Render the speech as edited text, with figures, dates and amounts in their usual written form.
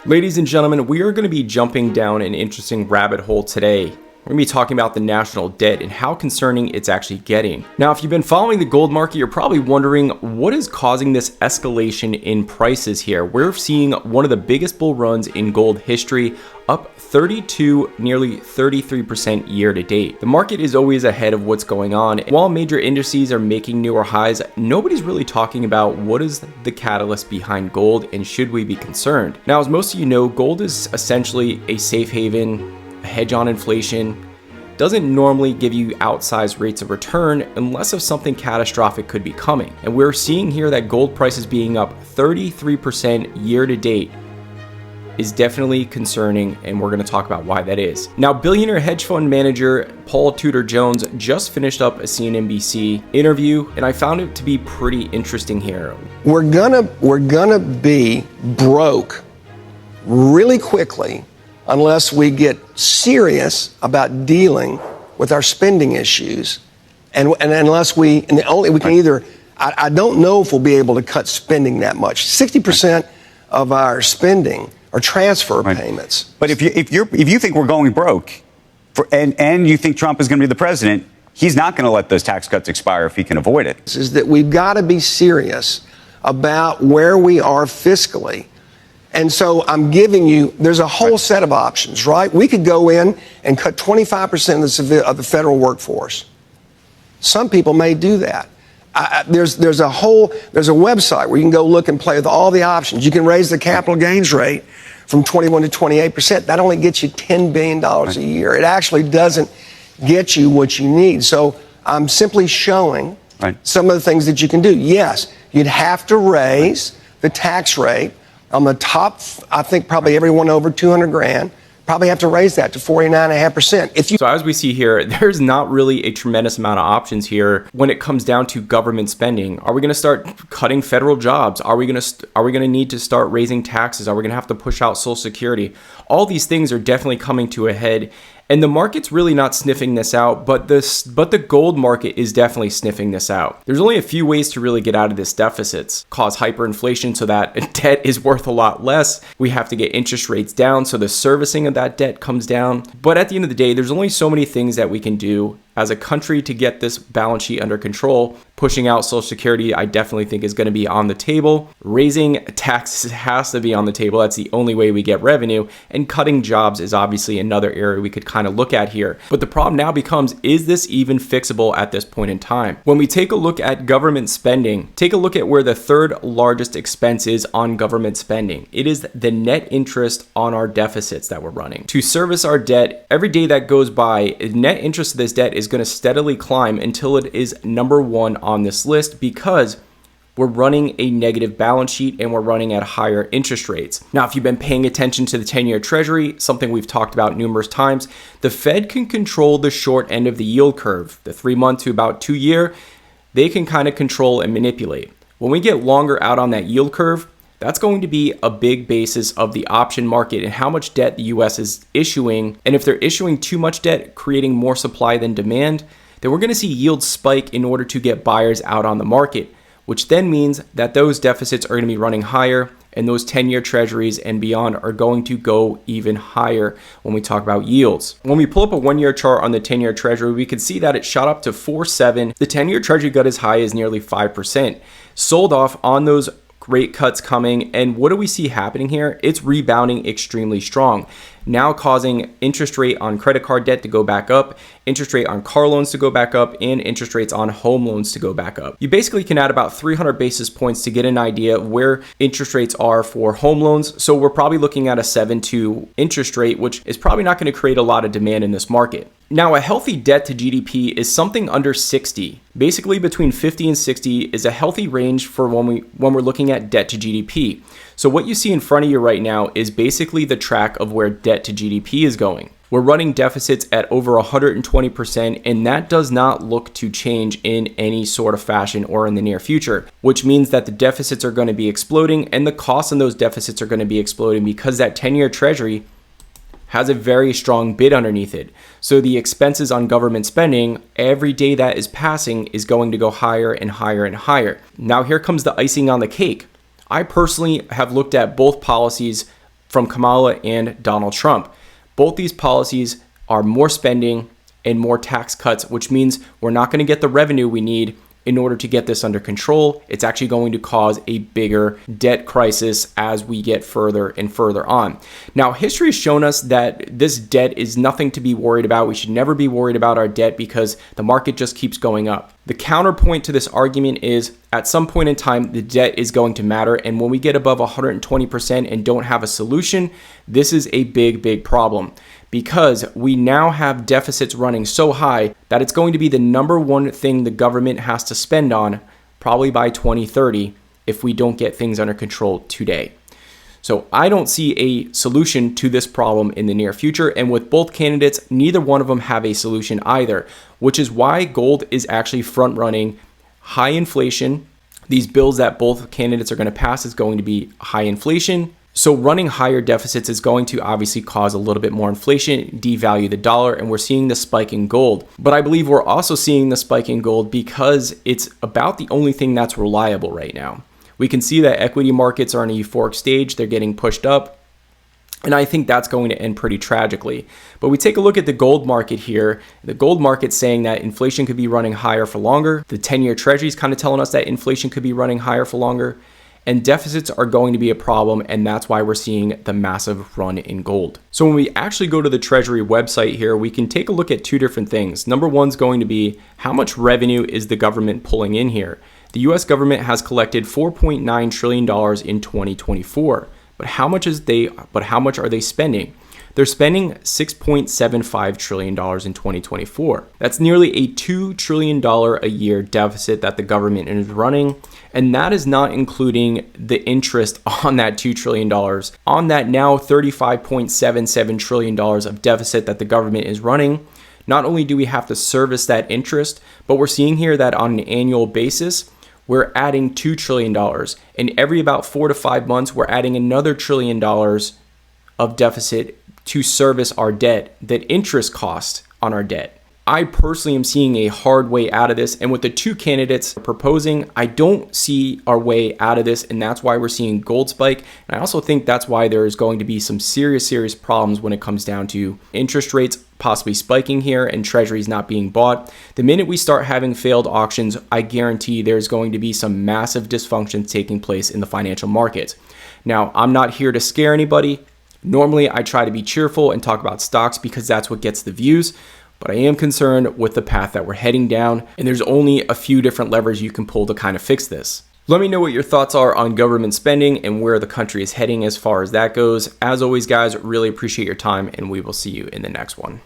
Ladies and gentlemen, we are going to be jumping down an interesting rabbit hole today. We're going to be talking about the national debt and how concerning it's actually getting. Now, if you've been following the gold market, you're probably wondering what is causing this escalation in prices here. We're seeing one of the biggest bull runs in gold history, up 32, nearly 33% year to date. The market is always ahead of what's going on. While major indices are making newer highs, nobody's really talking about what is the catalyst behind gold and should we be concerned. Now, as most of you know, gold is essentially a safe haven, a hedge on inflation. Doesn't normally give you outsized rates of return unless if something catastrophic could be coming. And we're seeing here that gold prices being up 33% year to date is definitely concerning, and we're going to talk about why that is. Now, billionaire hedge fund manager Paul Tudor Jones just finished up a CNBC interview, and I found it to be pretty interesting here. We're gonna be broke really quickly unless we get serious about dealing with our spending issues, and unless we can either, I don't know if we'll be able to cut spending that much. 60% of our spending are transfer payments. But if you think we're going broke, and you think Trump is going to be the president, he's not going to let those tax cuts expire if he can avoid it. Is that we've got to be serious about where we are fiscally. And so I'm giving you, there's a whole set of options, right? We could go in and cut 25% of the federal workforce. Some people may do that. There's a website where you can go look and play with all the options. You can raise the capital gains rate from 21 to 28%. That only gets you $10 billion a year. It actually doesn't get you what you need. So I'm simply showing some of the things that you can do. Yes, you'd have to raise the tax rate on the top, I think probably everyone over 200 grand, probably have to raise that to 49.5%. So as we see here, there's not really a tremendous amount of options here when it comes down to government spending. Are we going to start cutting federal jobs? Are we going to need to start raising taxes? Are we going to have to push out Social Security? All these things are definitely coming to a head. And the market's really not sniffing this out, but the gold market is definitely sniffing this out. There's only a few ways to really get out of this deficits. Cause hyperinflation so that debt is worth a lot less. We have to get interest rates down so the servicing of that debt comes down. But at the end of the day, there's only so many things that we can do as a country to get this balance sheet under control. Pushing out Social Security, I definitely think is going to be on the table. Raising taxes has to be on the table. That's the only way we get revenue. And cutting jobs is obviously another area we could kind of look at here. But the problem now becomes, is this even fixable at this point in time? When we take a look at government spending, take a look at where the third largest expense is on government spending. It is the net interest on our deficits that we're running. To service our debt, every day that goes by, net interest of this debt is going to steadily climb until it is number one on this list because we're running a negative balance sheet and we're running at higher interest rates. Now, if you've been paying attention to the 10-year treasury, something we've talked about numerous times, the Fed can control the short end of the yield curve, the 3-month to about 2-year, they can kind of control and manipulate. When we get longer out on that yield curve, that's going to be a big basis of the option market and how much debt the US is issuing. And if they're issuing too much debt, creating more supply than demand, then we're going to see yields spike in order to get buyers out on the market, which then means that those deficits are going to be running higher and those 10-year treasuries and beyond are going to go even higher when we talk about yields. When we pull up a 1-year chart on the 10-year treasury, we can see that it shot up to 4.7. The 10-year treasury got as high as nearly 5%. Sold off on those rate cuts coming, and what do we see happening here? It's rebounding extremely strong, now causing interest rate on credit card debt to go back up, interest rate on car loans to go back up, and interest rates on home loans to go back up. You basically can add about 300 basis points to get an idea of where interest rates are for home loans. So we're probably looking at a 7.2 interest rate, which is probably not going to create a lot of demand in this market. Now, a healthy debt to GDP is something under 60. Basically, between 50 and 60 is a healthy range for when we're looking at debt to GDP. So what you see in front of you right now is basically the track of where debt to GDP is going. We're running deficits at over 120%, and that does not look to change in any sort of fashion or in the near future, which means that the deficits are going to be exploding and the costs on those deficits are going to be exploding because that 10-year treasury has a very strong bid underneath it. So the expenses on government spending, every day that is passing is going to go higher and higher and higher. Now here comes the icing on the cake. I personally have looked at both policies from Kamala and Donald Trump. Both these policies are more spending and more tax cuts, which means we're not going to get the revenue we need in order to get this under control. It's actually going to cause a bigger debt crisis as we get further and further on. Now, history has shown us that this debt is nothing to be worried about. We should never be worried about our debt because the market just keeps going up. The counterpoint to this argument is at some point in time, the debt is going to matter. And when we get above 120% and don't have a solution, this is a big, big problem, because we now have deficits running so high that it's going to be the number one thing the government has to spend on probably by 2030 if we don't get things under control today. So I don't see a solution to this problem in the near future. And with both candidates, neither one of them have a solution either, which is why gold is actually front running high inflation. These bills that both candidates are going to pass is going to be high inflation. So running higher deficits is going to obviously cause a little bit more inflation, devalue the dollar, and we're seeing the spike in gold. But I believe we're also seeing the spike in gold because it's about the only thing that's reliable right now. We can see that equity markets are on a euphoric stage. They're getting pushed up. And I think that's going to end pretty tragically. But we take a look at the gold market here. The gold market's saying that inflation could be running higher for longer. The 10-year treasury is kind of telling us that inflation could be running higher for longer. And deficits are going to be a problem, and that's why we're seeing the massive run in gold. So when we actually go to the Treasury website here, we can take a look at two different things. Number one is going to be how much revenue is the government pulling in here? The US government has collected $4.9 trillion in 2024. But how much are they spending? They're spending $6.75 trillion in 2024. That's nearly a $2 trillion a year deficit that the government is running. And that is not including the interest on that $2 trillion, on that now $35.77 trillion of deficit that the government is running. Not only do we have to service that interest, but we're seeing here that on an annual basis, we're adding $2 trillion. And every about 4 to 5 months, we're adding another $1 trillion of deficit to service our debt, that interest cost on our debt. I personally am seeing a hard way out of this. And with the two candidates proposing, I don't see our way out of this. And that's why we're seeing gold spike. And I also think that's why there is going to be some serious problems when it comes down to interest rates possibly spiking here and treasuries not being bought. The minute we start having failed auctions, I guarantee there's going to be some massive dysfunctions taking place in the financial markets. Now, I'm not here to scare anybody. Normally, I try to be cheerful and talk about stocks because that's what gets the views. But I am concerned with the path that we're heading down, and there's only a few different levers you can pull to kind of fix this. Let me know what your thoughts are on government spending and where the country is heading as far as that goes. As always, guys, really appreciate your time, and we will see you in the next one.